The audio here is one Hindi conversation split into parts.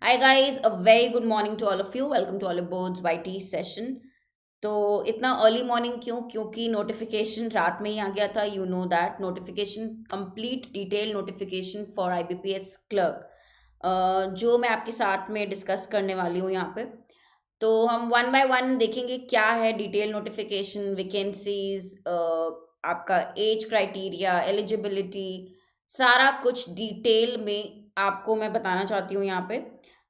Hi guys, a very good morning to all of you. Welcome to Olive Boards YT session. तो इतना अर्ली मॉर्निंग क्यों? क्योंकि नोटिफिकेशन रात में ही आ गया था. You know that notification, complete detail notification for IBPS clerk, जो मैं आपके साथ में डिस्कस करने वाली हूँ यहाँ पे. तो हम वन बाय वन देखेंगे क्या है डिटेल नोटिफिकेशन, वैकेंसीज, आपका एज क्राइटेरिया, एलिजिबिलिटी, सारा कुछ डिटेल में आपको मैं बताना चाहती हूँ यहाँ पे.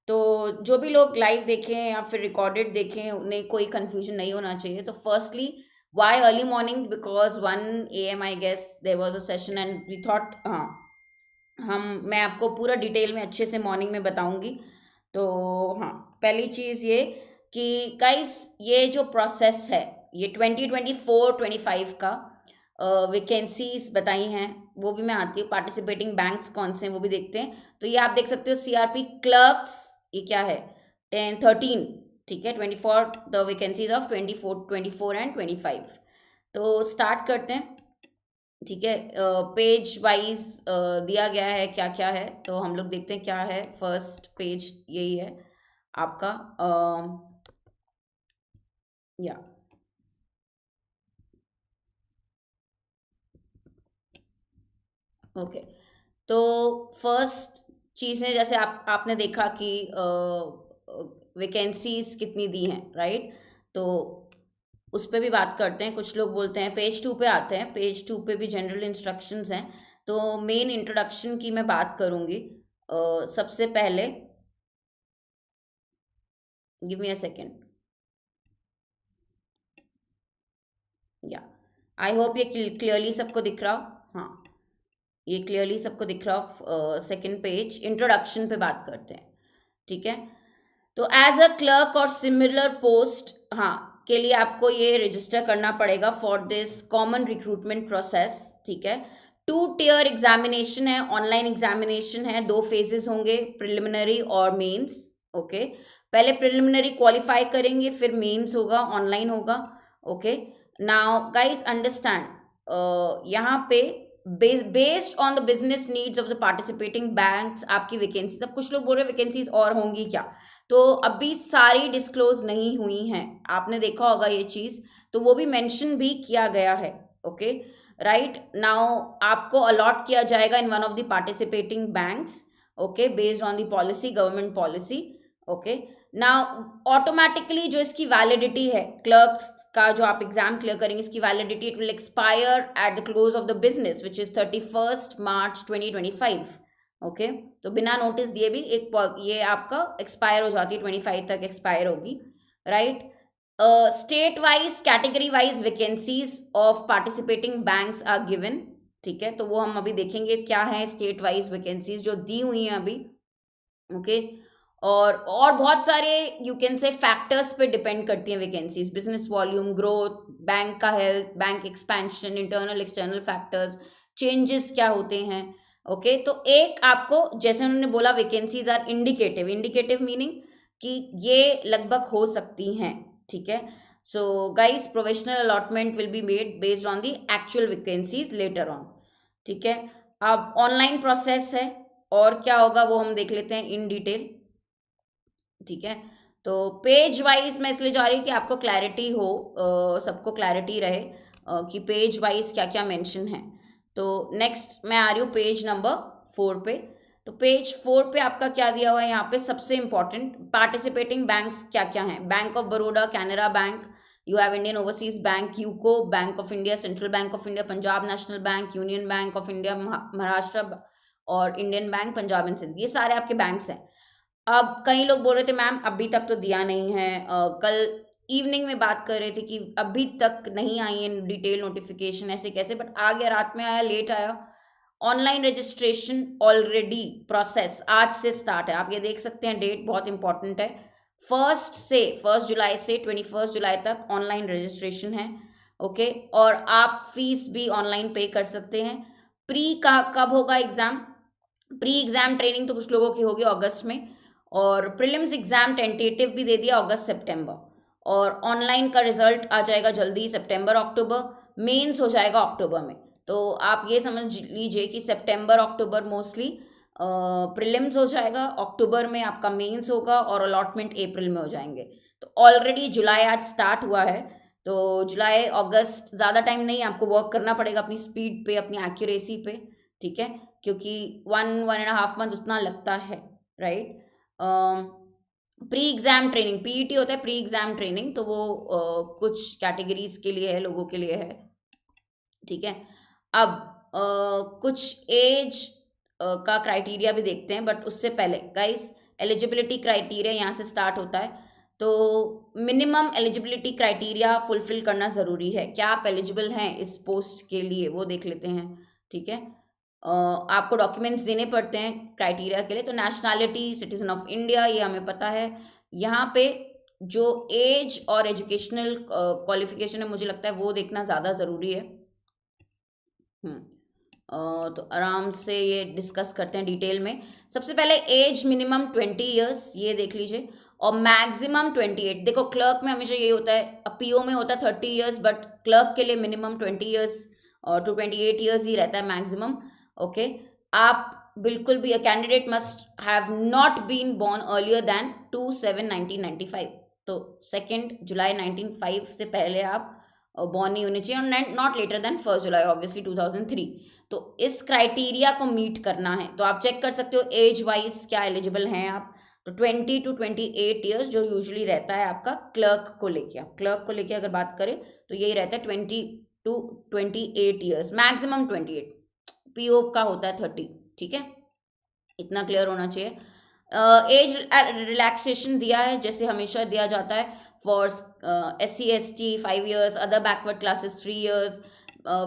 तो जो भी लोग लाइव देखें या फिर रिकॉर्डेड देखें उन्हें कोई कंफ्यूजन नहीं होना चाहिए. तो firstly, why early morning? Because 1 AM I guess there was a session and we thought, हाँ, मैं आपको पूरा डिटेल में अच्छे से मॉर्निंग में बताऊंगी. तो हाँ, पहली चीज़ ये कि गाइस, ये जो प्रोसेस है, ये 2024-25 का वैकेंसीज बताई हैं, वो भी मैं आती हूँ. पार्टिसिपेटिंग बैंक्स कौन से हैं वो भी देखते हैं. तो ये आप देख सकते हो, CRP क्लर्क्स, ये क्या है, 10-13. ठीक है, 24 द वैकेंसीज ऑफ 24 एंड 25. तो स्टार्ट करते हैं. ठीक है, पेज वाइज दिया गया है क्या क्या है. तो हम लोग देखते हैं क्या है. फर्स्ट पेज यही है आपका. या ओके. तो फर्स्ट चीज़ें, जैसे आपने देखा कि वैकेंसीज कितनी दी हैं, राइट. तो उस पे भी बात करते हैं. कुछ लोग बोलते हैं, पेज 2 पे आते हैं. पेज 2 पे भी जनरल इंस्ट्रक्शंस हैं. तो मेन इंट्रोडक्शन की मैं बात करूँगी. सबसे पहले, गिव मी अ सेकेंड. या आई होप ये क्लियरली सबको दिख रहा हो. हाँ, ये क्लियरली सबको दिख रहा हो. सेकेंड पेज, इंट्रोडक्शन पे बात करते हैं. ठीक है. तो एज अ क्लर्क और सिमिलर पोस्ट, हाँ, के लिए आपको ये रजिस्टर करना पड़ेगा for this common recruitment process. ठीक है. 2 tier एग्जामिनेशन है, ऑनलाइन एग्जामिनेशन है. 2 phases होंगे, प्रिलिमिनरी और मेंस. ओके. पहले प्रिलिमिनरी क्वालिफाई करेंगे, फिर मेंस होगा, ऑनलाइन होगा. ओके. नाउ गाइस अंडरस्टैंड, यहाँ पे based on the business needs of the participating banks आपकी वैकेंसीज. अब कुछ लोग बोल रहे हैं वैकेंसीज और होंगी क्या. तो अभी सारी डिस्क्लोज नहीं हुई हैं. आपने देखा होगा ये चीज़, तो वो भी मेंशन भी किया गया है. Okay, right. नाउ आपको अलॉट किया जाएगा in one of the participating banks. Okay, based on the policy, government policy. Okay. Now automatically जो इसकी वैलिडिटी है, क्लर्क्स का जो आप एग्जाम क्लियर करेंगे, इसकी validity it will expire at the close of the business which is 31 March 2025. Okay. तो बिना नोटिस दिए भी ये आपका एक्सपायर हो जाती है, 25 तक एक्सपायर होगी, right. State wise, category wise vacancies of participating banks are given. ठीक है. तो वो हम अभी देखेंगे क्या है स्टेट वाइज वैकेंसीज जो दी हुई हैं अभी. ओके. और बहुत सारे यू कैन से फैक्टर्स पे डिपेंड करती हैं vacancies. Business volume, growth, bank का health, bank expansion, internal external factors, changes क्या होते हैं. ओके. तो एक आपको, जैसे उन्होंने बोला, vacancies are indicative. Indicative meaning कि ये लगभग हो सकती हैं. ठीक है. So guys, provisional allotment will be made based on the actual vacancies later on. ठीक है. अब ऑनलाइन प्रोसेस है, और क्या होगा वो हम देख लेते हैं इन डिटेल. ठीक है. तो पेज वाइज मैं इसलिए जा रही हूँ कि आपको क्लैरिटी हो, सबको क्लैरिटी रहे कि पेज वाइज क्या क्या मेंशन है. तो नेक्स्ट मैं आ रही हूँ पेज नंबर 4 पे. तो पेज 4 पे आपका क्या दिया हुआ है यहाँ पे, सबसे इंपॉर्टेंट, पार्टिसिपेटिंग बैंक्स क्या क्या हैं. Bank of Baroda, Canara bank, you have Indian overseas bank, UCO, bank of India, central bank of India, Punjab national bank, union bank of India, Maharashtra, और Indian bank Punjab and Sind. ये सारे आपके बैंक्स हैं. अब कई लोग बोल रहे थे मैम अभी तक तो दिया नहीं है. कल इवनिंग में बात कर रहे थे कि अभी तक नहीं आई है डिटेल नोटिफिकेशन, ऐसे कैसे, बट आ गया, रात में आया, लेट आया. ऑनलाइन रजिस्ट्रेशन ऑलरेडी प्रोसेस आज से स्टार्ट है. आप ये देख सकते हैं, डेट बहुत इंपॉर्टेंट है. 1 जुलाई से 21 जुलाई तक ऑनलाइन रजिस्ट्रेशन है. ओके. और आप फीस भी ऑनलाइन पे कर सकते हैं. प्री का कब होगा एग्जाम? प्री एग्जाम ट्रेनिंग तो कुछ लोगों की होगी अगस्त में, और प्रीलिम्स एग्जाम टेंटेटिव भी दे दिया अगस्त सितंबर, और ऑनलाइन का रिजल्ट आ जाएगा जल्दी, सितंबर अक्टूबर. मेंस हो जाएगा अक्टूबर में. तो आप ये समझ लीजिए कि सितंबर अक्टूबर मोस्टली प्रीलिम्स हो जाएगा, अक्टूबर में आपका मेंस होगा और अलॉटमेंट अप्रैल में हो जाएंगे। तो ऑलरेडी जुलाई आज स्टार्ट हुआ है, तो जुलाई अगस्त ज़्यादा टाइम नहीं, आपको वर्क करना पड़ेगा अपनी स्पीड पे, अपनी एक्यूरेसी पे, ठीक है, क्योंकि 1.5 मंथ उतना लगता है, right. Pre exam training, PET होता है प्री एग्ज़ाम ट्रेनिंग, तो वो कुछ कैटेगरीज के लिए है, लोगों के लिए है, ठीक है। अब कुछ एज का क्राइटेरिया भी देखते हैं, बट उससे पहले गाइस एलिजिबिलिटी क्राइटेरिया यहाँ से स्टार्ट होता है। तो मिनिमम एलिजिबिलिटी क्राइटेरिया फुलफिल करना ज़रूरी है। क्या आप एलिजिबल हैं इस पोस्ट के लिए, वो देख लेते हैं, ठीक है। आपको डॉक्यूमेंट्स देने पड़ते हैं क्राइटेरिया के लिए। तो नेशनैलिटी सिटीजन ऑफ इंडिया, ये हमें पता है। यहाँ पे जो एज और एजुकेशनल क्वालिफिकेशन है, मुझे लगता है वो देखना ज़्यादा ज़रूरी है। तो आराम से ये डिस्कस करते हैं डिटेल में। सबसे पहले एज मिनिमम 20 ईयर्स, ये देख लीजिए, और मैक्सिमम 28। देखो क्लर्क में हमेशा ये होता है, पीओ में होता है 30 ईयर्स, बट क्लर्क के लिए मिनिमम 20 ईयर्स टू 28 ईयर्स ही रहता है मैक्सिमम, ओके। आप बिल्कुल भी, a candidate must have not been born earlier than 2/7/1995। तो 2 जुलाई 1905 से पहले आप बॉर्न नहीं होने चाहिए, और not later than 1 July obviously 2003। तो इस क्राइटेरिया को मीट करना है। तो आप चेक कर सकते हो एज वाइज क्या एलिजिबल हैं आप। तो 20 to 28 ईयर्स जो यूजुअली रहता है आपका क्लर्क को लेके, आप क्लर्क को लेके अगर बात करें तो यही रहता है 20 to 28 ईयर्स, मैक्सिमम 28। पीओ का होता है 30, ठीक है, इतना क्लियर होना चाहिए। एज रिलैक्सेशन दिया है जैसे हमेशा दिया जाता है, for SC/ST 5 years, other backward classes 3 years,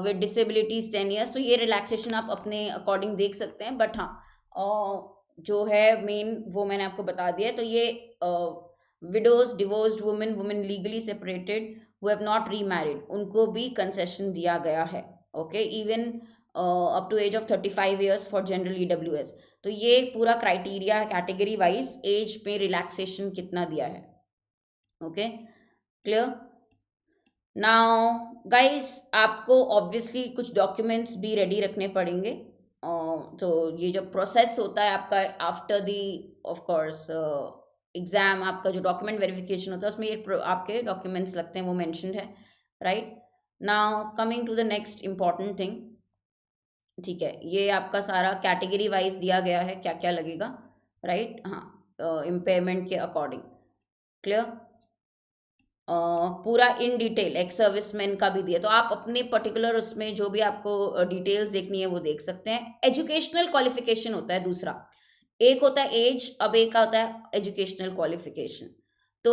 with disabilities 10 years. तो ये रिलैक्सेशन आप अपने अकॉर्डिंग देख सकते हैं, बट हाँ जो है मेन वो मैंने आपको बता दिया है। तो ये widows, divorced women, women legally separated who have not remarried, उनको भी कंसेशन दिया गया है, okay, even up to age of 35 years for general EWS। तो ये पूरा क्राइटेरिया है कैटेगरी वाइज, एज पे रिलैक्सेशन कितना दिया है, ओके, क्लियर। नाउ गाइस आपको ऑब्वियसली कुछ डॉक्यूमेंट्स भी रेडी रखने पड़ेंगे। तो ये जो प्रोसेस होता है आपका after the of course exam, आपका जो डॉक्यूमेंट वेरिफिकेशन होता है उसमें ये आपके डॉक्यूमेंट्स लगते हैं, वो मेंशन्ड है, right. Now coming to the next important thing, ठीक है, ये आपका सारा कैटेगरी वाइज दिया गया है क्या क्या लगेगा, राइट। हाँ, इम्पेयरमेंट के अकॉर्डिंग, क्लियर। पूरा इन डिटेल एक्स सर्विसमैन का भी दिया, तो आप अपने पर्टिकुलर उसमें जो भी आपको डिटेल्स देखनी है वो देख सकते हैं। एजुकेशनल क्वालिफिकेशन होता है दूसरा, एक होता है एज, अब एक का होता है एजुकेशनल क्वालिफिकेशन। तो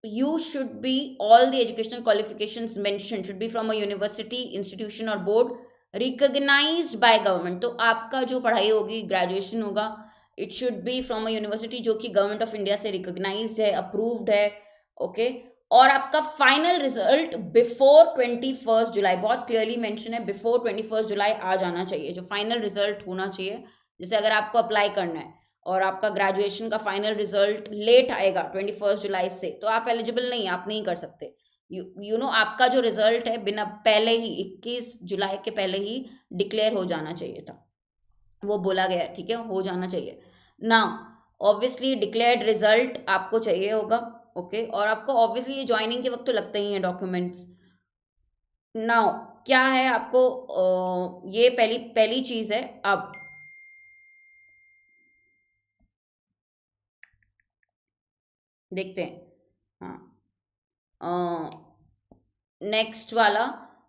you should be, all the educational qualifications mention should be from a university, institution और बोर्ड रिकॉग्नाइज्ड बाय गवर्नमेंट। तो आपका जो पढ़ाई होगी, ग्रेजुएशन होगा, it should be from a university जो कि गवर्नमेंट ऑफ इंडिया से रिकॉग्नाइज्ड है, अप्रूव्ड है, ओके। और आपका फाइनल रिजल्ट बिफोर 21 जुलाई, बहुत क्लियरली मेंशन है, बिफोर 21 जुलाई आ जाना चाहिए, जो फाइनल रिजल्ट होना चाहिए। जैसे अगर आपको अप्लाई करना है और आपका ग्रेजुएशन का फाइनल रिजल्ट लेट आएगा 21 जुलाई से, तो आप एलिजिबल नहीं, आप नहीं कर सकते। यू नो आपका जो रिजल्ट है बिना पहले ही 21 जुलाई के पहले ही डिक्लेयर हो जाना चाहिए था, वो बोला गया, ठीक है, हो जाना चाहिए ना। ऑब्वियसली डिक्लेयर्ड रिजल्ट आपको चाहिए होगा, ओके। और आपको ऑब्वियसली ये ज्वाइनिंग के वक्त तो लगते ही हैं डॉक्यूमेंट्स। नाउ क्या है आपको, ये पहली पहली चीज़ है। अब देखते हैं, हाँ, नेक्स्ट वाला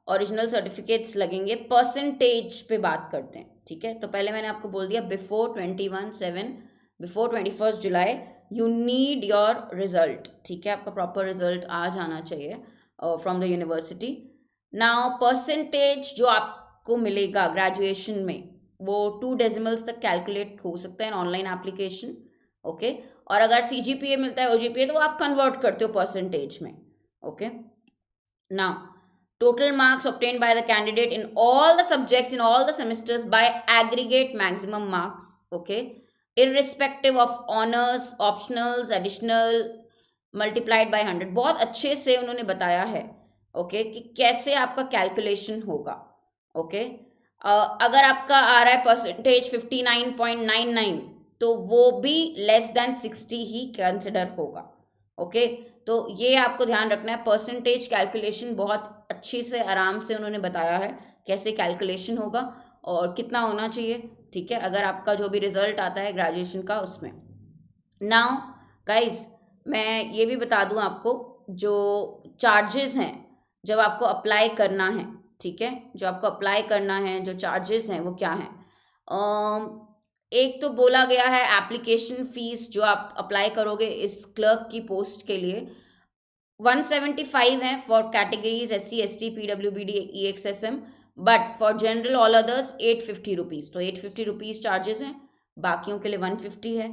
ओरिजिनल सर्टिफिकेट्स लगेंगे, परसेंटेज पे बात करते हैं, ठीक है। तो पहले मैंने आपको बोल दिया before 21/7, before 21 July you need your result, ठीक है, आपका प्रॉपर रिजल्ट आ जाना चाहिए from the university. Now percentage जो आपको मिलेगा ग्रेजुएशन में, वो 2 डेसिमल्स तक कैलकुलेट हो सकता है ऑनलाइन एप्लीकेशन, ओके। और अगर CGPA मिलता है, OGPA, तो आप कन्वर्ट करते हो परसेंटेज में, okay. Now, total marks obtained by the candidate in all the subjects in all the semesters by aggregate maximum marks, okay, irrespective of honors, optionals, additional, multiplied by 100। बहुत अच्छे से उन्होंने बताया है, ओके, कि कैसे आपका कैलकुलेशन होगा, ओके। अगर आपका आ रहा है परसेंटेज 59.99, तो वो भी लेस देन 60 ही कंसिडर होगा। ओके, तो ये आपको ध्यान रखना है। परसेंटेज कैलकुलेशन बहुत अच्छी से आराम से उन्होंने बताया है कैसे कैलकुलेशन होगा और कितना होना चाहिए, ठीक है, अगर आपका जो भी रिजल्ट आता है ग्रेजुएशन का उसमें। नाउ गाइस, मैं ये भी बता दूं आपको, जो चार्जेस हैं जब आपको अप्लाई करना है, ठीक है, जो आपको अप्लाई करना है, जो चार्जेस हैं वो क्या हैं। एक तो बोला गया है एप्लीकेशन फीस जो आप अप्लाई करोगे इस क्लर्क की पोस्ट के लिए 175 है for categories SC ST PWBD EXSM, but for general all others 850 rupees, तो 850 रुपीज़ चार्जेस हैं, बाकियों के लिए 150 है।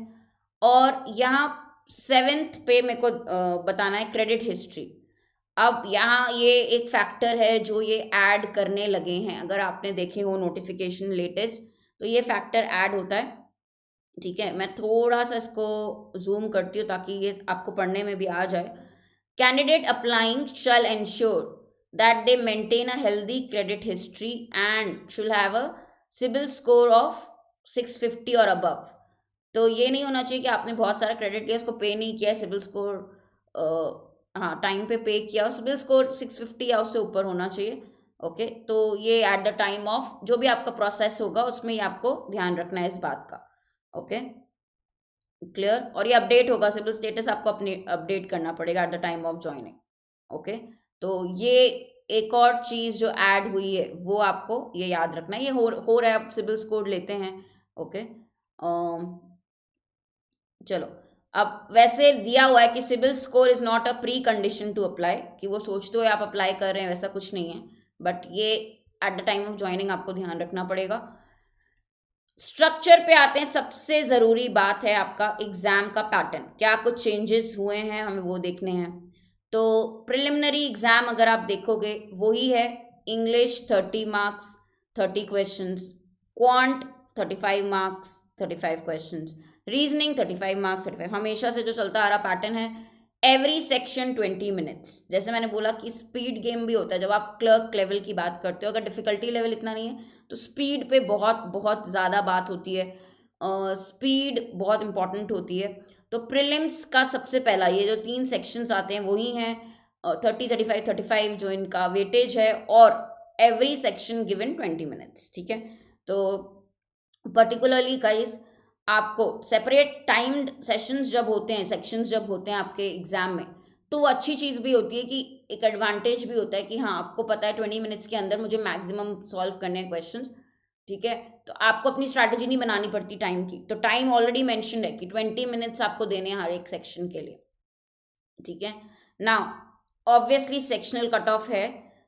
और यहाँ सेवेंथ पे मेरे को बताना है क्रेडिट हिस्ट्री। अब यहाँ ये एक फैक्टर है जो ये ऐड करने लगे हैं, अगर आपने देखे हो नोटिफिकेशन लेटेस्ट तो ये फैक्टर ऐड होता है, ठीक है। मैं थोड़ा सा इसको जूम करती हूँ ताकि ये आपको पढ़ने में भी आ जाए। Candidate applying shall ensure that they maintain a healthy credit history and should have a CIBIL score of 650 और अबव। तो ये नहीं होना चाहिए कि आपने बहुत सारा क्रेडिट लिया, उसको पे नहीं किया, सिबिल स्कोर हाँ टाइम पे किया और सिबिल स्कोर 650 या उससे ऊपर होना चाहिए। ओके, तो ये एट द टाइम ऑफ जो भी आपका प्रोसेस होगा उसमें ही आपको ध्यान रखना है इस बात का। Okay, clear. और ये अपडेट होगा, सिविल स्टेटस आपको अपने अपडेट करना पड़ेगा at the time of joining. Okay, तो ये एक और चीज़ जो ऐड हुई है वो आपको ये याद रखना है, ये हो रहा है, आप सिविल स्कोर लेते हैं। ओके, चलो, अब वैसे दिया हुआ है कि CIBIL score is not a precondition to apply, कि वो सोचते हुए आप अप्लाई कर रहे हैं, वैसा कुछ नहीं है, बट ये at the time of joining आपको ध्यान रखना पड़ेगा। स्ट्रक्चर पे आते हैं, सबसे ज़रूरी बात है आपका एग्ज़ाम का पैटर्न, क्या कुछ चेंजेस हुए हैं हमें वो देखने हैं। तो प्रिलिमिनरी एग्ज़ाम अगर आप देखोगे वही है, English 30 marks 30 questions, quant 35 marks 35 questions, reasoning 35 marks 35, हमेशा से जो चलता आ रहा पैटर्न है। एवरी सेक्शन 20 मिनट्स, जैसे मैंने बोला कि स्पीड गेम भी होता है जब आप क्लर्क लेवल की बात करते हो, अगर डिफ़िकल्टी लेवल इतना नहीं है तो स्पीड पे बहुत बहुत ज़्यादा बात होती है, स्पीड बहुत इंपॉर्टेंट होती है। तो प्रिलिम्स का सबसे पहला ये जो 3 सेक्शंस आते हैं वही हैं 30 35 35 जो इनका वेटेज है, और एवरी सेक्शन गिवन 20 मिनट्स, ठीक है। तो पर्टिकुलरली गाइस आपको सेपरेट टाइम्ड सेशंस जब होते हैं, सेक्शंस जब होते हैं आपके एग्जाम में, तो वो अच्छी चीज़ भी होती है कि एक एडवांटेज भी होता है कि हाँ आपको पता है 20 मिनट्स के अंदर मुझे मैक्सिमम सॉल्व करने हैं क्वेश्चंस, ठीक है। तो आपको अपनी स्ट्रैटेजी नहीं बनानी पड़ती टाइम की, तो टाइम ऑलरेडी मेंशन्ड है कि 20 मिनट्स आपको देने हैं हर एक सेक्शन के लिए, ठीक है। Now obviously sectional cut off है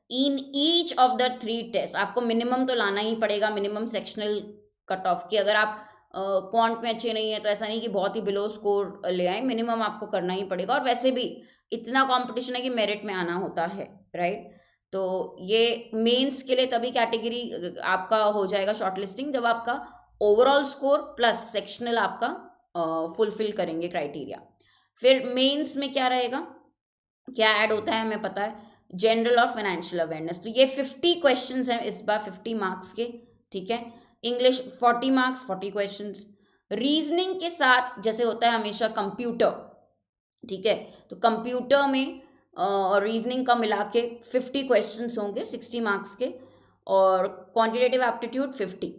in each of the 3 test, आपको मिनिमम तो लाना ही पड़ेगा, मिनिमम सेक्शनल कट ऑफ की। अगर आप क्वांट में अच्छे नहीं है तो ऐसा नहीं कि बहुत ही बिलो स्कोर ले आए, मिनिमम आपको करना ही पड़ेगा। और वैसे भी इतना कंपटीशन है कि मेरिट में आना होता है, राइट। तो ये मेंस के लिए तभी कैटेगरी आपका हो जाएगा शॉर्टलिस्टिंग जब आपका ओवरऑल स्कोर प्लस सेक्शनल आपका फुलफिल करेंगे क्राइटेरिया। फिर मेंस में क्या रहेगा, क्या ऐड होता है हमें पता है, जनरल और फाइनेंशियल अवेयरनेस। तो ये 50 क्वेश्चंस हैं इस बार, 50 मार्क्स के, ठीक है। इंग्लिश 40 मार्क्स 40 क्वेश्चंस, रीजनिंग के साथ जैसे होता है हमेशा कंप्यूटर, ठीक है। तो कंप्यूटर में और रीजनिंग का मिला के 50 क्वेश्चंस होंगे 60 मार्क्स के, और क्वांटिटेटिव एप्टीट्यूड 50,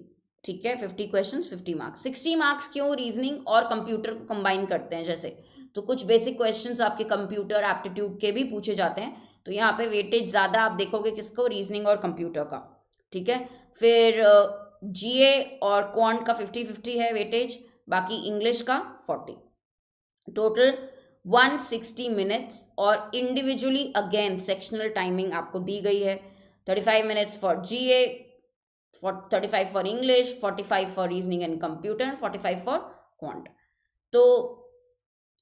ठीक है। 50 क्वेश्चंस 50 मार्क्स। 60 मार्क्स क्यों रीजनिंग और कंप्यूटर को कंबाइन करते हैं, जैसे तो कुछ बेसिक क्वेश्चंस आपके कंप्यूटर एप्टीट्यूड के भी पूछे जाते हैं, तो यहाँ पे वेटेज ज़्यादा आप देखोगे किसको, रीजनिंग और कंप्यूटर का, ठीक है। फिर जीए और क्वांट का 50-50 है वेटेज, बाकी इंग्लिश का 40, टोटल 160 मिनट्स। और इंडिविजुअली अगेन सेक्शनल टाइमिंग आपको दी गई है, 35 minutes for GA, 35 for English, 45 for reasoning and computer and 45 for quant. तो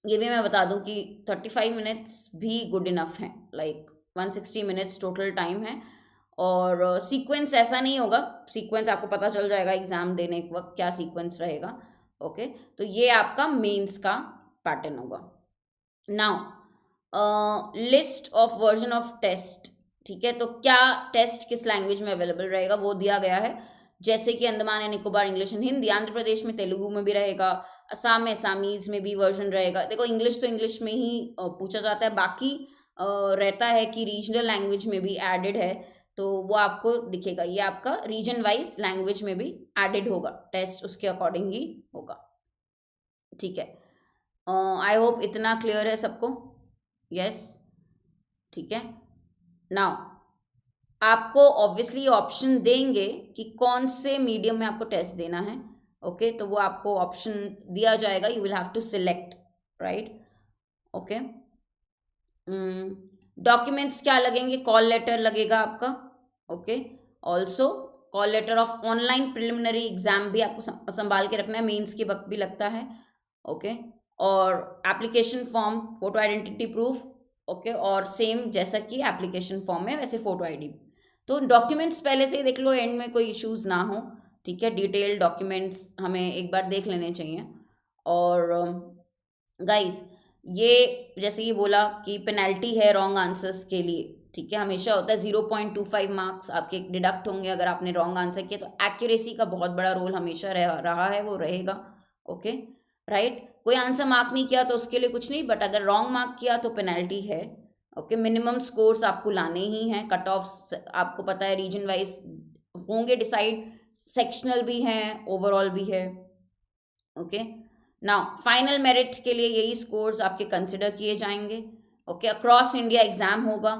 ये भी मैं बता दूं कि 35 मिनट्स भी गुड इनफ हैं, लाइक 160 मिनट्स टोटल टाइम है। और सीक्वेंस ऐसा नहीं होगा, सीक्वेंस आपको पता चल जाएगा एग्ज़ाम देने के वक्त क्या सीक्वेंस रहेगा। ओके, तो ये आपका मेंस का पैटर्न होगा। Now list of version of test, ठीक है। तो क्या टेस्ट किस लैंग्वेज में अवेलेबल रहेगा वो दिया गया है, जैसे कि Andaman and Nicobar English and Hindi, Andhra Pradesh में तेलुगु में भी रहेगा, असम में असामीज में भी वर्जन रहेगा। देखो इंग्लिश तो इंग्लिश में ही पूछा जाता है, बाकी रहता है कि रीजनल लैंग्वेज में भी एडेड है, तो वो आपको दिखेगा। ये आपका रीजन वाइज लैंग्वेज में भी एडेड होगा, टेस्ट उसके अकॉर्डिंग ही होगा। ठीक है, आई होप इतना क्लियर है सबको। यस, ठीक है। नाउ आपको ऑब्वियसली ऑप्शन देंगे कि कौन से मीडियम में आपको टेस्ट देना है। ओके, तो वो आपको ऑप्शन दिया जाएगा, you will have to select, right. Okay, documents क्या लगेंगे, कॉल लेटर लगेगा आपका। Okay, also call letter of online preliminary exam भी आपको संभाल के रखना है, मेंस के वक्त भी लगता है। ओके, और application form, photo identity proof. Okay, और सेम जैसा कि एप्लीकेशन फॉर्म में वैसे फोटो आईडी। तो डॉक्यूमेंट्स पहले से ही देख लो, एंड में कोई इश्यूज ना हो। ठीक है, डिटेल डॉक्यूमेंट्स हमें एक बार देख लेने चाहिए। और गाइस ये जैसे ये बोला कि पेनल्टी है रॉन्ग आंसर्स के लिए। ठीक है, हमेशा होता है 0.25 मार्क्स आपके डिडक्ट होंगे अगर आपने रॉन्ग आंसर किया। तो एक्यूरेसी का बहुत बड़ा रोल हमेशा रहा है, वो रहेगा। Okay, right. कोई आंसर मार्क नहीं किया तो उसके लिए कुछ नहीं, बट अगर रॉन्ग मार्क किया तो पेनल्टी है। ओके, मिनिमम स्कोर्स आपको लाने ही हैं। कट ऑफ आपको पता है रीजन वाइज होंगे डिसाइड, सेक्शनल भी हैं, ओवरऑल भी है। ओके, नाउ फाइनल मेरिट के लिए यही स्कोर्स आपके कंसिडर किए जाएंगे। ओके, अक्रॉस इंडिया एग्जाम होगा।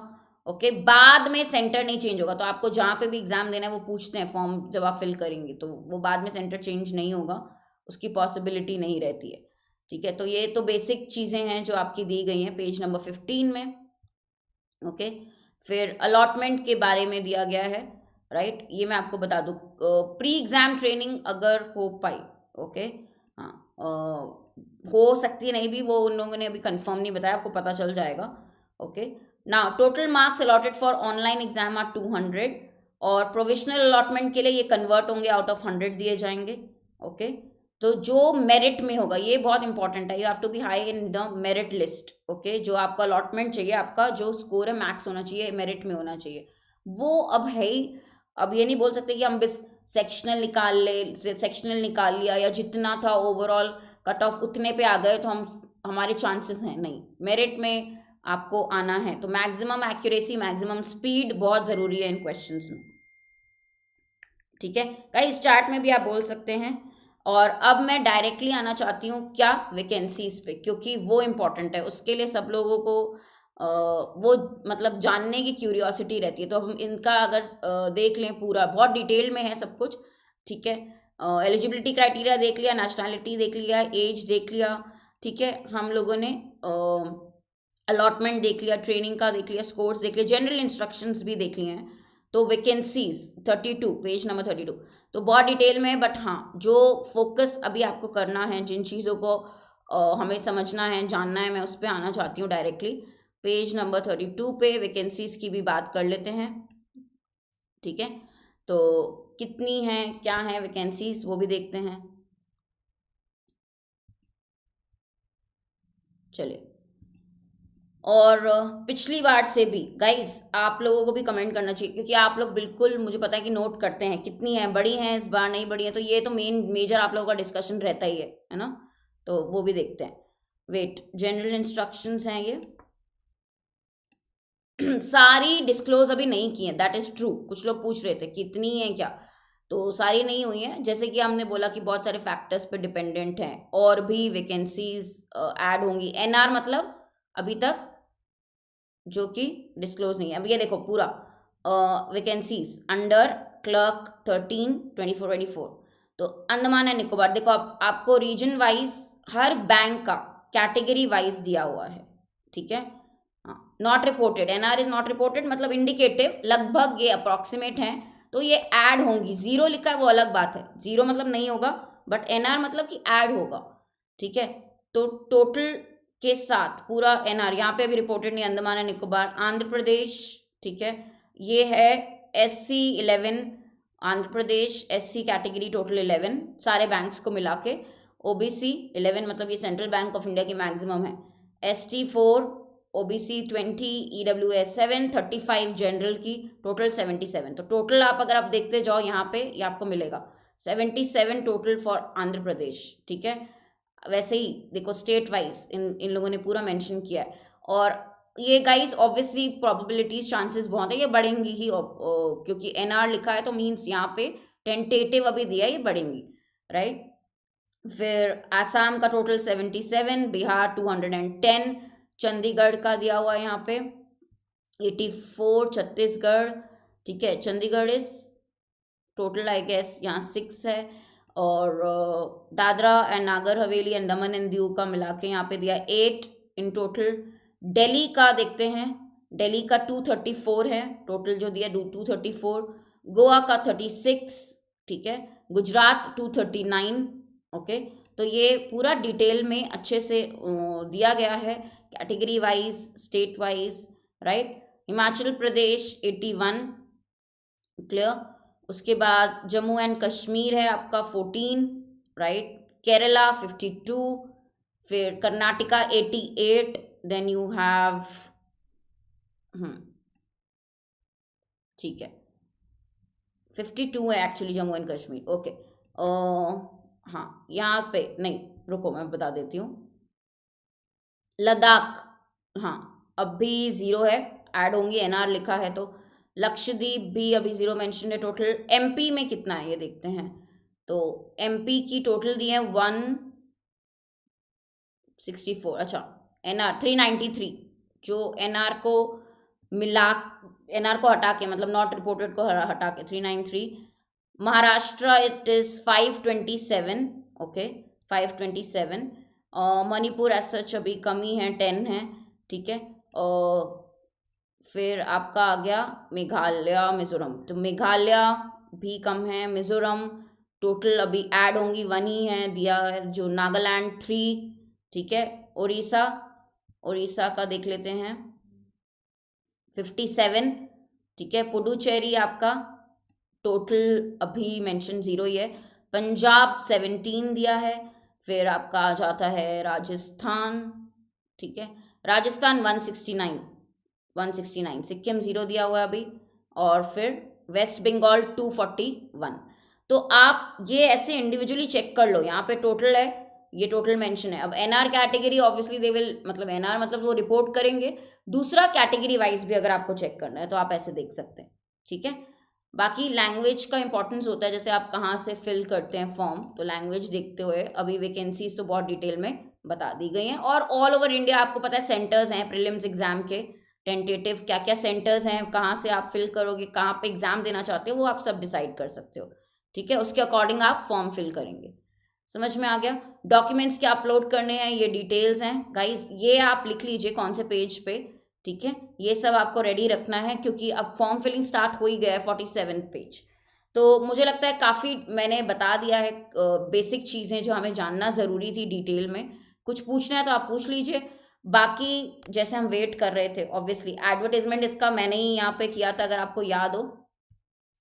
ओके, बाद में सेंटर नहीं चेंज होगा, तो आपको जहाँ पे भी एग्जाम देना है वो पूछते हैं फॉर्म जब आप फिल करेंगे, तो वो बाद में सेंटर चेंज नहीं होगा, उसकी पॉसिबिलिटी नहीं रहती है। ठीक है, तो ये तो बेसिक चीज़ें हैं जो आपकी दी गई हैं पेज नंबर 15 में। ओके, फिर अलॉटमेंट के बारे में दिया गया है, राइट। ये मैं आपको बता दूँ, प्री एग्जाम ट्रेनिंग अगर हो पाई, ओके, हाँ, हो सकती है, नहीं भी, वो उन लोगों ने अभी कंफर्म नहीं बताया, आपको पता चल जाएगा। Okay, now total marks allotted for online exam are 200, और प्रोविजनल अलॉटमेंट के लिए ये कन्वर्ट होंगे, आउट ऑफ 100 दिए जाएंगे। ओके, तो जो मेरिट में होगा, ये बहुत इंपॉर्टेंट है, you have to be high in the merit list. Okay, जो आपका अलॉटमेंट चाहिए, आपका जो स्कोर है मैक्स होना चाहिए, मेरिट में होना चाहिए, वो अब है ही। अब ये नहीं बोल सकते कि हम बस सेक्शनल निकाल लिया या जितना था ओवरऑल कट ऑफ उतने पे आ गए तो हमारे चांसेस हैं, नहीं, मेरिट में आपको आना है। तो मैक्सिमम एक्यूरेसी, मैक्सिमम स्पीड बहुत ज़रूरी है इन क्वेश्चंस में। ठीक है, कई चार्ट में भी आप बोल सकते हैं। और अब मैं डायरेक्टली आना चाहती हूँ क्या, वैकेंसीज पे, क्योंकि वो इम्पॉर्टेंट है, उसके लिए सब लोगों को वो मतलब जानने की क्यूरियोसिटी रहती है। तो हम इनका अगर देख लें, पूरा बहुत डिटेल में है सब कुछ। ठीक है, एलिजिबिलिटी क्राइटेरिया देख लिया, नेशनैलिटी देख लिया, एज देख लिया। ठीक है, हम लोगों ने अलॉटमेंट देख लिया, ट्रेनिंग का देख लिया, स्कोर्स देख लिया, जनरल इंस्ट्रक्शंस भी देख लिए हैं। तो वैकेंसीज 32, पेज नंबर 32, तो बहुत डिटेल में है, बट हाँ, जो फोकस अभी आपको करना है, जिन चीज़ों को हमें समझना है, जानना है, मैं उस पर आना चाहती हूँ डायरेक्टली। पेज नंबर 32 पे वैकेंसीज की भी बात कर लेते हैं। ठीक है, तो कितनी हैं, क्या हैं वैकेंसीज, वो भी देखते हैं। चलिए, और पिछली बार से भी गाइस आप लोगों को भी कमेंट करना चाहिए, क्योंकि आप लोग बिल्कुल, मुझे पता है कि नोट करते हैं कितनी है, बड़ी हैं इस बार, नहीं बड़ी हैं, तो ये तो मेजर आप लोगों का डिस्कशन रहता ही है ना। तो वो भी देखते हैं। वेट, जनरल इंस्ट्रक्शंस हैं ये सारी डिस्क्लोज अभी नहीं की है, दैट इज़ ट्रू। कुछ लोग पूछ रहे थे कितनी है क्या, तो सारी नहीं हुई है। जैसे कि हमने बोला कि बहुत सारे फैक्टर्स पे डिपेंडेंट हैं, और भी वैकेंसीज ऐड होंगी। एनआर मतलब अभी तक जो कि डिस्क्लोज नहीं है। अब ये देखो पूरा वैकेंसीज अंडर क्लर्क 13 24 तो अंडमान एंड निकोबार, देखो आपको रीजन वाइज हर बैंक का कैटेगरी वाइज दिया हुआ है। ठीक है, not reported, NR is not reported मतलब इंडिकेटिव, लगभग ये अप्रॉक्सीमेट हैं, तो ये ऐड होंगी। जीरो लिखा है वो अलग बात है, जीरो मतलब नहीं होगा, बट एनआर मतलब कि ऐड होगा। ठीक है, तो टोटल के साथ पूरा एनआर यहाँ पे अभी रिपोर्टेड नहीं, अंडमान एंड निकोबार, आंध्र प्रदेश। ठीक है, ये है SC 11, Andhra Pradesh SC category total 11 सारे बैंक्स को मिला के, OBC 11 मतलब ये सेंट्रल बैंक ऑफ इंडिया की मैक्सिमम है, ST 4, ओबीसी 20, ईडब्ल्यूएस 7, 35 जनरल की, टोटल 77। तो टोटल अगर आप देखते जाओ यहाँ पे ये आपको मिलेगा 77 टोटल फॉर आंध्र प्रदेश, ठीक है। वैसे ही देखो स्टेट वाइज इन लोगों ने पूरा मेंशन किया है। और ये गाइस ऑब्वियसली प्रोबेबिलिटीज चांसेस बहुत है ये बढ़ेंगी ही, क्योंकि एनआर लिखा है तो मीन्स यहाँ पे टेंटेटिव अभी दिया है, ये बढ़ेंगी, राइट। फिर आसाम का टोटल 77, बिहार 210, चंडीगढ़ का दिया हुआ है यहाँ पे 84, छत्तीसगढ़, ठीक है, Chandigarh is total I guess यहाँ 6 है। और Dadra and Nagar Haveli and Daman and Diu का मिला के यहाँ पे दिया 8 इन टोटल। दिल्ली का देखते हैं, दिल्ली का 234 है टोटल जो दिया 234, गोवा का 36, ठीक है, गुजरात 239, ओके। तो ये पूरा डिटेल में अच्छे से दिया गया है category wise, state wise, right. Himachal Pradesh 81, clear. उसके बाद जम्मू एंड कश्मीर है आपका 14, राइट। केरला 52, फिर कर्नाटका 88, देन यू हैव ठीक है 52 है actually Jammu and Kashmir, okay. हाँ यहाँ पे नहीं, रुको मैं बता देती हूँ। लद्दाख हाँ अभी 0 है, ऐड होंगी, एनआर लिखा है तो। लक्षद्वीप भी अभी 0 मेंशन है टोटल। एमपी में कितना है ये देखते हैं। तो एमपी की टोटल दी है 164, अच्छा एनआर 393, जो एनआर को मिला, एनआर को हटा के मतलब नॉट रिपोर्टेड को हटा के 393। Maharashtra it is 527, okay 527। Manipur as such अभी कमी है 10 है, ठीक है। फिर आपका आ गया मेघालय, मिजोरम, तो मेघालय भी कम है, मिजोरम टोटल अभी ऐड होंगी 1 ही है दिया है, जो नागालैंड 3, ठीक है। उड़ीसा, उड़ीसा का देख लेते हैं 57, ठीक है। पुडुचेरी आपका टोटल अभी मेंशन 0 ही है। पंजाब 17 दिया है। फिर आपका आ जाता है राजस्थान, ठीक है, राजस्थान 169, सिक्किम 0 दिया हुआ है अभी। और फिर वेस्ट बंगाल 241। तो आप ये ऐसे इंडिविजुअली चेक कर लो, यहाँ पे टोटल है, ये टोटल मेंशन है। अब NR category obviously they will, मतलब एनआर मतलब वो रिपोर्ट करेंगे। दूसरा कैटेगरी वाइज भी अगर आपको चेक करना है तो आप ऐसे देख सकते हैं, ठीक है। बाकी लैंग्वेज का इंपॉर्टेंस होता है, जैसे आप कहाँ से फिल करते हैं फॉर्म, तो लैंग्वेज देखते हुए अभी वैकेंसीज तो बहुत डिटेल में बता दी गई हैं। और ऑल ओवर इंडिया आपको पता है सेंटर्स हैं प्रीलिम्स एग्जाम के, टेंटेटिव क्या क्या सेंटर्स हैं, कहाँ से आप फिल करोगे, कहाँ पे एग्जाम देना चाहते हो, वो आप सब डिसाइड कर सकते हो, ठीक है। उसके अकॉर्डिंग आप फॉर्म फिल करेंगे। समझ में आ गया। डॉक्यूमेंट्स क्या अपलोड करने हैं ये डिटेल्स हैं गाइस, ये आप लिख लीजिए कौन से पेज पे, ठीक है। ये सब आपको रेडी रखना है क्योंकि अब फॉर्म फिलिंग स्टार्ट हो ही गया है 47 पेज। तो मुझे लगता है काफ़ी मैंने बता दिया है बेसिक चीज़ें जो हमें जानना ज़रूरी थी डिटेल में। कुछ पूछना है तो आप पूछ लीजिए। बाकी जैसे हम वेट कर रहे थे, ऑब्वियसली एडवर्टाइजमेंट इसका मैंने ही यहाँ पे किया था, अगर आपको याद हो।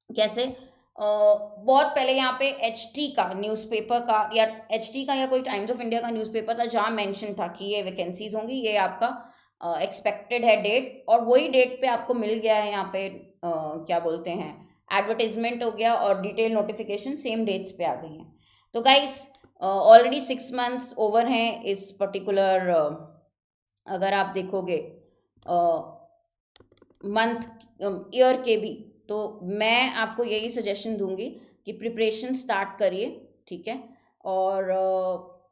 कैसे बहुत पहले यहाँ पे एचटी का न्यूज़पेपर का या एचटी का या कोई टाइम्स ऑफ इंडिया का न्यूज़पेपर था जहाँ मेंशन था कि ये वैकेंसीज होंगी, ये आपका एक्सपेक्टेड है डेट, और वही डेट पे आपको मिल गया है यहाँ पे क्या बोलते हैं, एडवर्टाइजमेंट हो गया और डिटेल नोटिफिकेशन सेम डेट्स पे आ गई हैं। तो गाइस ऑलरेडी 6 मंथ्स ओवर हैं इस पर्टिकुलर, अगर आप देखोगे मंथ ईयर के भी, तो मैं आपको यही सजेशन दूंगी कि प्रिपरेशन स्टार्ट करिए, ठीक है। और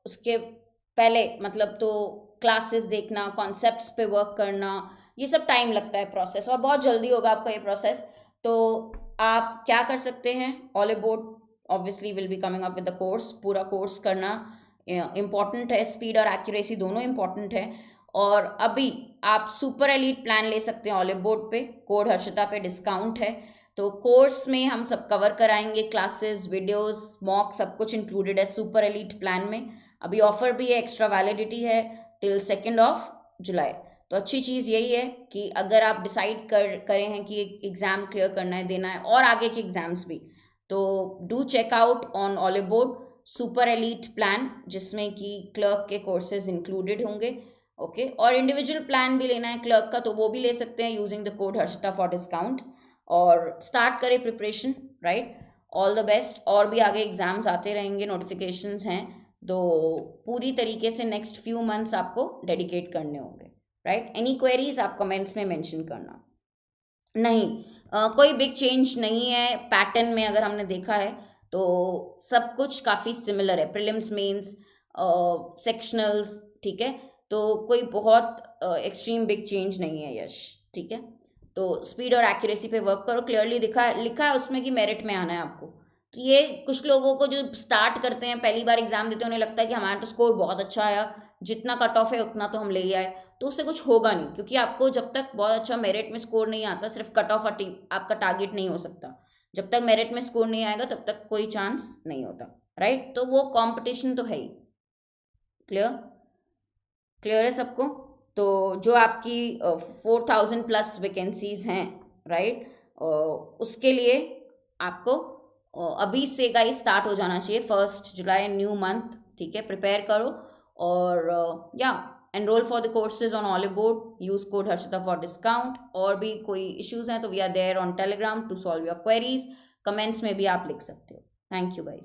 उसके पहले मतलब तो क्लासेस देखना, कॉन्सेप्ट्स पे वर्क करना, ये सब टाइम लगता है प्रोसेस, और बहुत जल्दी होगा आपका ये प्रोसेस। तो आप क्या कर सकते हैं, all about obviously will be coming up with the course, पूरा कोर्स करना इम्पॉर्टेंट है, स्पीड और एक्यूरेसी दोनों इम्पॉर्टेंट है। और अभी आप सुपर एलीट प्लान ले सकते हैं ऑलिव बोर्ड पे, कोड हर्षिता पे डिस्काउंट है। तो कोर्स में हम सब कवर कराएंगे, क्लासेस, वीडियोस, मॉक, सब कुछ इंक्लूडेड है सुपर एलीट प्लान में। अभी ऑफर भी है, एक्स्ट्रा वैलिडिटी है टिल 2 जुलाई। तो अच्छी चीज़ यही है कि अगर आप डिसाइड करें हैं कि एक एग्ज़ाम क्लियर करना है, देना है, और आगे के एग्ज़ाम्स भी, तो do check out on Oliveboard super elite plan, जिसमें कि क्लर्क के कोर्सेज इंक्लूडेड होंगे। ओके, और इंडिविजुअल प्लान भी लेना है क्लर्क का तो वो भी ले सकते हैं using the code Harshita for discount, और स्टार्ट करें preparation, right. All the best, और भी आगे एग्जाम्स आते रहेंगे, नोटिफिकेशंस हैं, तो पूरी तरीके से नेक्स्ट फ्यू मंथ्स आपको डेडिकेट करने होंगे, राइट। एनी क्वेरीज आप कमेंट्स में मेंशन करना। नहीं, कोई बिग चेंज नहीं है पैटर्न में, अगर हमने देखा है तो सब कुछ काफ़ी सिमिलर है, प्रीलिम्स, मेंस, सेक्शनल्स, ठीक है। तो कोई बहुत एक्सट्रीम बिग चेंज नहीं है यश, ठीक है। तो स्पीड और एक्यूरेसी पे वर्क करो, क्लियरली लिखा है उसमें कि मेरिट में आना है आपको। तो ये कुछ लोगों को जो स्टार्ट करते हैं, पहली बार एग्जाम देते हैं, उन्हें लगता है कि हमारा तो स्कोर बहुत अच्छा आया, जितना कट ऑफ है उतना तो हम ले ही आए, तो उससे कुछ होगा नहीं, क्योंकि आपको जब तक बहुत अच्छा मेरिट में स्कोर नहीं आता, सिर्फ कट ऑफ आपका टारगेट नहीं हो सकता। जब तक मेरिट में स्कोर नहीं आएगा तब तक कोई चांस नहीं होता, राइट। तो वो कंपटीशन तो है ही। क्लियर, क्लियर है सबको। तो जो आपकी 4000 प्लस वैकेंसीज हैं, राइट, उसके लिए आपको अभी से गाइस स्टार्ट हो जाना चाहिए, 1 जुलाई न्यू मंथ, ठीक है। प्रिपेयर करो और या enroll for the courses on Oliveboard, use code Harshita for discount. और भी कोई इश्यूज हैं तो we are there on Telegram to solve your queries, comments में भी आप लिख सकते हो। Thank you guys.